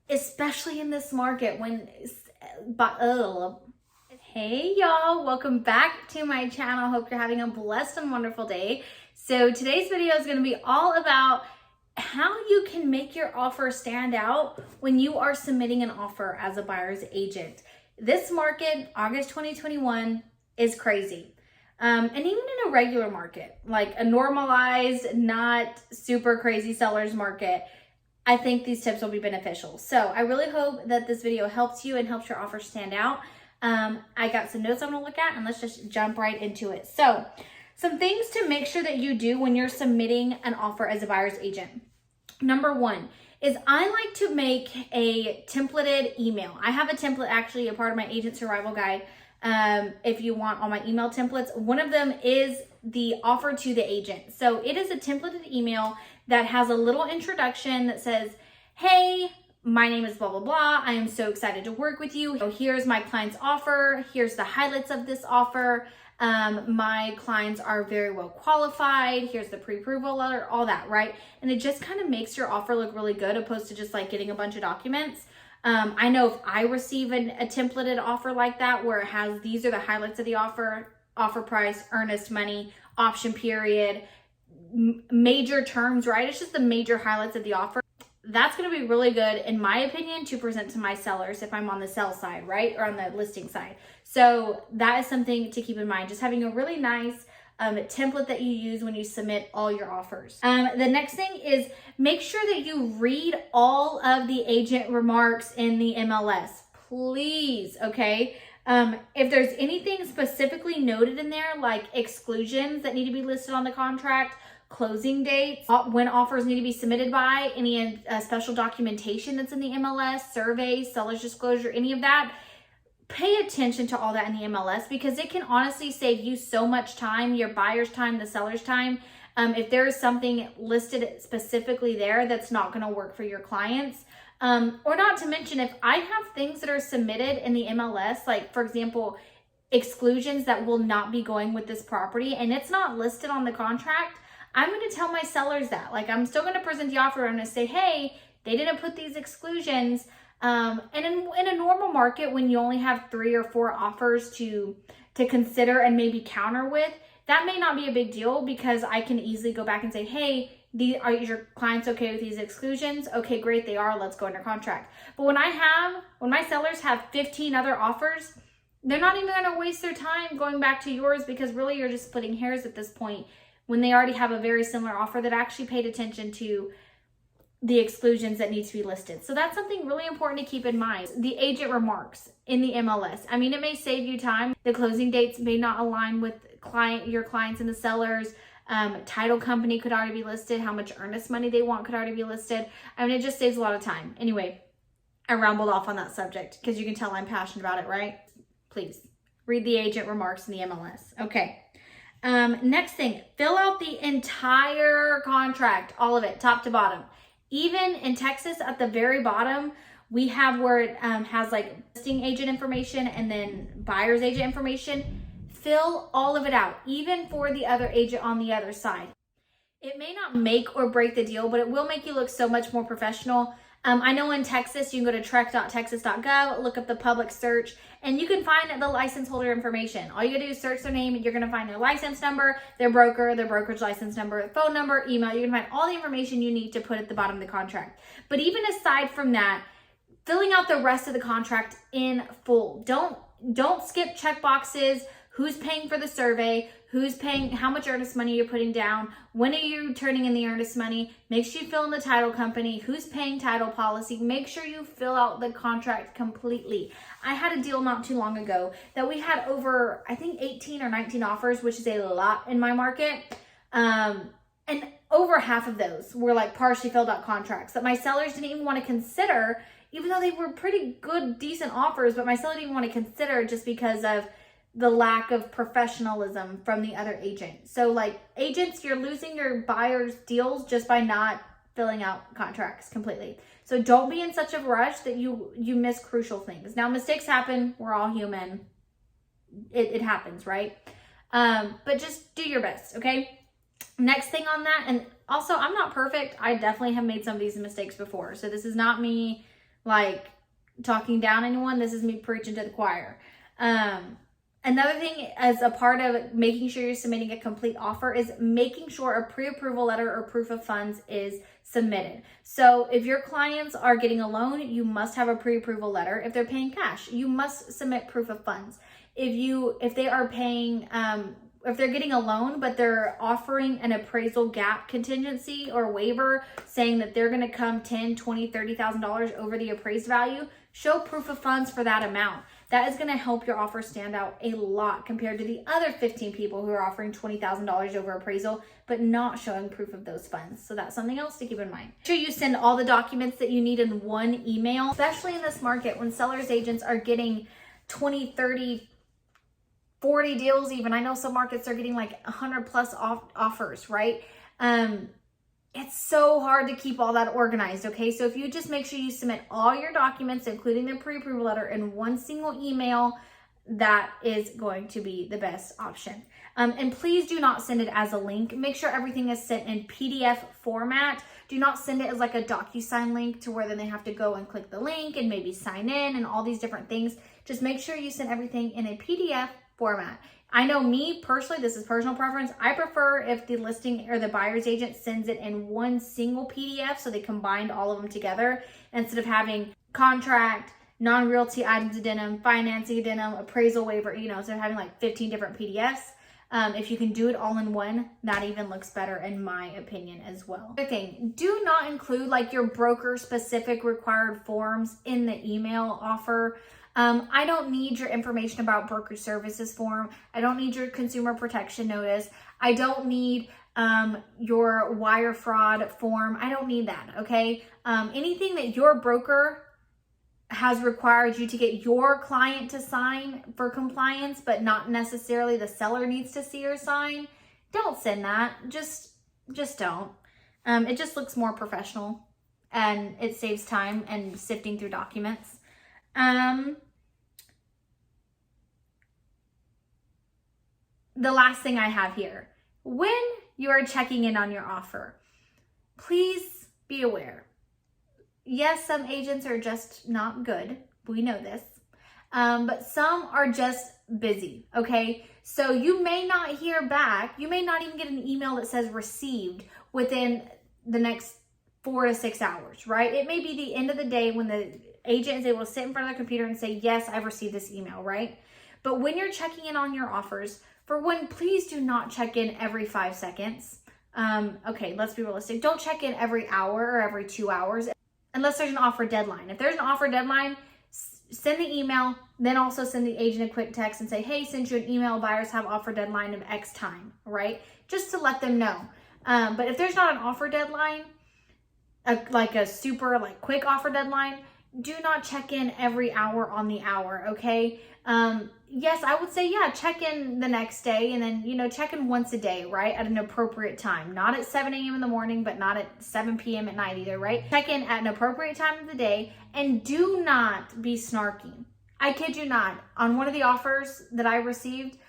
especially in this market Hey y'all, welcome back to my channel. Hope you're having a blessed and wonderful day. So today's video is going to be all about how you can make your offer stand out when you are submitting an offer as a buyer's agent. This market, August 2021, is crazy. And even in a regular market, like a normalized, not super crazy seller's market, I think these tips will be beneficial. So I really hope that this video helps you and helps your offer stand out. I got some notes I'm gonna look at, and let's just jump right into it. So some things to make sure that you do when you're submitting an offer as a buyer's agent. Number one is I like to make a templated email. I have a template, actually a part of my agent survival guide. If you want all my email templates, one of them is the offer to the agent. So it is a templated email that has a little introduction that says, hey, my name is blah, blah, blah. I am so excited to work with you. So here's my client's offer. Here's the highlights of this offer. My clients are very well qualified. Here's the pre-approval letter, all that, right? And it just kind of makes your offer look really good, opposed to just like getting a bunch of documents. I know if I receive a templated offer like that, where it has, these are the highlights of the offer price, earnest money, option period, major terms, right? It's just the major highlights of the offer. That's going to be really good, in my opinion, to present to my sellers if I'm on the sell side, right? Or on the listing side. So that is something to keep in mind. Just having a really nice template that you use when you submit all your offers. The next thing is make sure that you read all of the agent remarks in the MLS, please, okay? If there's anything specifically noted in there, like exclusions that need to be listed on the contract, closing dates, when offers need to be submitted by, any special documentation that's in the MLS, surveys, seller's disclosure, any of that, pay attention to all that in the MLS, because it can honestly save you so much time, your buyer's time, the seller's time. If there is something listed specifically there that's not going to work for your clients. Or not to mention, if I have things that are submitted in the MLS, like for example, exclusions that will not be going with this property, and it's not listed on the contract, I'm going to tell my sellers that. Like, I'm still going to present the offer. I'm going to say, hey, they didn't put these exclusions. And in a normal market, when you only have 3 or 4 offers to consider and maybe counter with, that may not be a big deal, because I can easily go back and say, hey, are your clients okay with these exclusions? Okay, great, they are. Let's go under contract. But when my sellers have 15 other offers, they're not even going to waste their time going back to yours, because really you're just splitting hairs at this point, when they already have a very similar offer that actually paid attention to the exclusions that need to be listed. So that's something really important to keep in mind. The agent remarks in the MLS. I mean, it may save you time. The closing dates may not align with your clients and the sellers. Title company could already be listed. How much earnest money they want could already be listed. I mean, it just saves a lot of time. Anyway, I rambled off on that subject, because you can tell I'm passionate about it, right? Please read the agent remarks in the MLS. Okay. Next thing, fill out the entire contract, all of it, top to bottom. Even in Texas, at the very bottom, we have where it has like listing agent information and then buyer's agent information. Fill all of it out, even for the other agent on the other side. It may not make or break the deal, but it will make you look so much more professional. I know in Texas, you can go to trec.texas.gov, look up the public search, and you can find the license holder information. All you gotta do is search their name, and you're gonna find their license number, their broker, their brokerage license number, phone number, email. You're gonna find all the information you need to put at the bottom of the contract. But even aside from that, filling out the rest of the contract in full. Don't skip check boxes. Who's paying for the survey? Who's paying, how much earnest money you're putting down? When are you turning in the earnest money? Make sure you fill in the title company. Who's paying title policy? Make sure you fill out the contract completely. I had a deal not too long ago that we had over, I think 18 or 19 offers, which is a lot in my market. And over half of those were like partially filled out contracts that my sellers didn't even want to consider, even though they were pretty good, decent offers, but my seller didn't want to consider, just because of the lack of professionalism from the other agent. So like agents, you're losing your buyers' deals just by not filling out contracts completely. So don't be in such a rush that you miss crucial things. Now, mistakes happen. We're all human. It happens, right? But just do your best, okay? Next thing on that, and also I'm not perfect. I definitely have made some of these mistakes before. So this is not me like talking down anyone. This is me preaching to the choir. Another thing as a part of making sure you're submitting a complete offer is making sure a pre-approval letter or proof of funds is submitted. So if your clients are getting a loan, you must have a pre-approval letter. If they're paying cash, you must submit proof of funds. If they are paying, if they're getting a loan, but they're offering an appraisal gap contingency or waiver saying that they're going to come $10,000, $20,000, $30,000 over the appraised value, show proof of funds for that amount. That is going to help your offer stand out a lot compared to the other 15 people who are offering $20,000 over appraisal, but not showing proof of those funds. So that's something else to keep in mind. Make sure you send all the documents that you need in one email, especially in this market when sellers agents are getting 20, 30, 40 deals even. I know some markets are getting like 100 plus offers, right? It's so hard to keep all that organized, okay? So if you just make sure you submit all your documents, including the pre-approval letter, in one single email, that is going to be the best option. And please do not send it as a link. Make sure everything is sent in PDF format. Do not send it as like a DocuSign link to where then they have to go and click the link and maybe sign in and all these different things. Just make sure you send everything in a PDF format. I know me personally, this is personal preference. I prefer if the listing or the buyer's agent sends it in one single PDF, so they combined all of them together instead of having contract, non-realty items addendum, financing addendum, appraisal waiver, instead of having like 15 different PDFs. If you can do it all in one, that even looks better in my opinion as well. Other thing, do not include like your broker specific required forms in the email offer. I don't need your information about broker services form. I don't need your consumer protection notice. I don't need your wire fraud form. I don't need that, okay? Anything that your broker has required you to get your client to sign for compliance, but not necessarily the seller needs to see or sign, don't send that. Just don't. It just looks more professional and it saves time and sifting through documents. The last thing I have here, when you are checking in on your offer, please be aware. Yes, some agents are just not good. We know this. But some are just busy, okay? So you may not hear back. You may not even get an email that says received within the next 4 to 6 hours, right? It may be the end of the day when the agent is able to sit in front of their computer and say, yes, I've received this email, right? But when you're checking in on your offers, for one, please do not check in every 5 seconds. Okay, let's be realistic. Don't check in every hour or every 2 hours unless there's an offer deadline. If there's an offer deadline, send the email, then also send the agent a quick text and say, hey, send you an email, buyers have offer deadline of X time, right? Just to let them know. But if there's not an offer deadline, like a super quick offer deadline, do not check in every hour on the hour, okay? Yes, I would say, yeah, check in the next day and then, check in once a day, right? At an appropriate time, not at 7 a.m. in the morning, but not at 7 p.m. at night either, right? Check in at an appropriate time of the day and do not be snarky. I kid you not. On one of the offers that I received,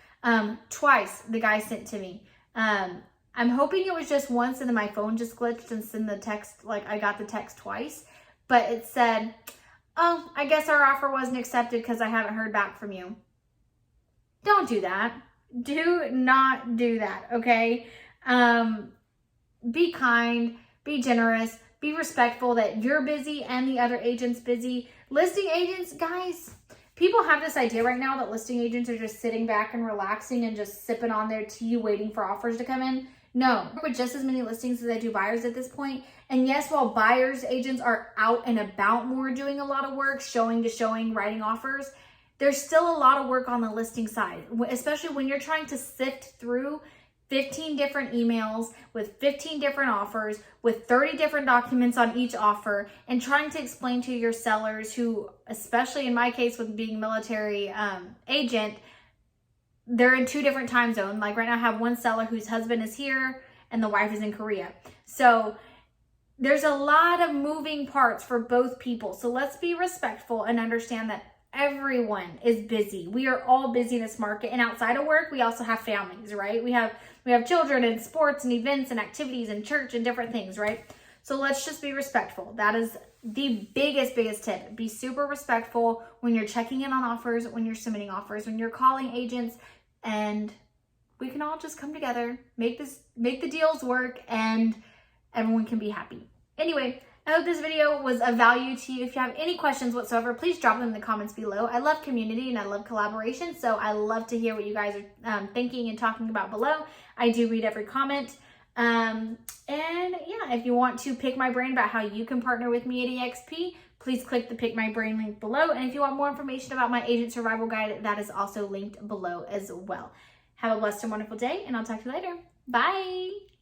twice the guy sent to me. I'm hoping it was just once and then my phone just glitched and sent the text, I got the text twice, but it said, oh, I guess our offer wasn't accepted because I haven't heard back from you. Don't do that. Do not do that, okay? Be kind, be generous, be respectful that you're busy and the other agent's busy. Listing agents, guys, people have this idea right now that listing agents are just sitting back and relaxing and just sipping on their tea waiting for offers to come in. No, with just as many listings as I do buyers at this point. And yes, while buyers agents are out and about more doing a lot of work, showing to showing, writing offers, there's still a lot of work on the listing side, especially when you're trying to sift through 15 different emails with 15 different offers with 30 different documents on each offer and trying to explain to your sellers who, especially in my case with being military agent, they're in 2 different time zones. Like right now I have one seller whose husband is here and the wife is in Korea. So there's a lot of moving parts for both people. So let's be respectful and understand that everyone is busy. We are all busy in this market, and outside of work, we also have families, right? We have children and sports and events and activities and church and different things, right? So let's just be respectful. That is the biggest tip. Be super respectful when you're checking in on offers, when you're submitting offers, when you're calling agents, and we can all just come together, make the deals work, and everyone can be happy. Anyway, I hope this video was of value to you. If you have any questions whatsoever, please drop them in the comments below. I love community and I love collaboration, so I love to hear what you guys are thinking and talking about below. I do read every comment. And yeah, if you want to pick my brain about how you can partner with me at EXP, please click the Pick My Brain link below. And if you want more information about my agent survival guide, that is also linked below as well. Have a blessed and wonderful day, and I'll talk to you later. Bye.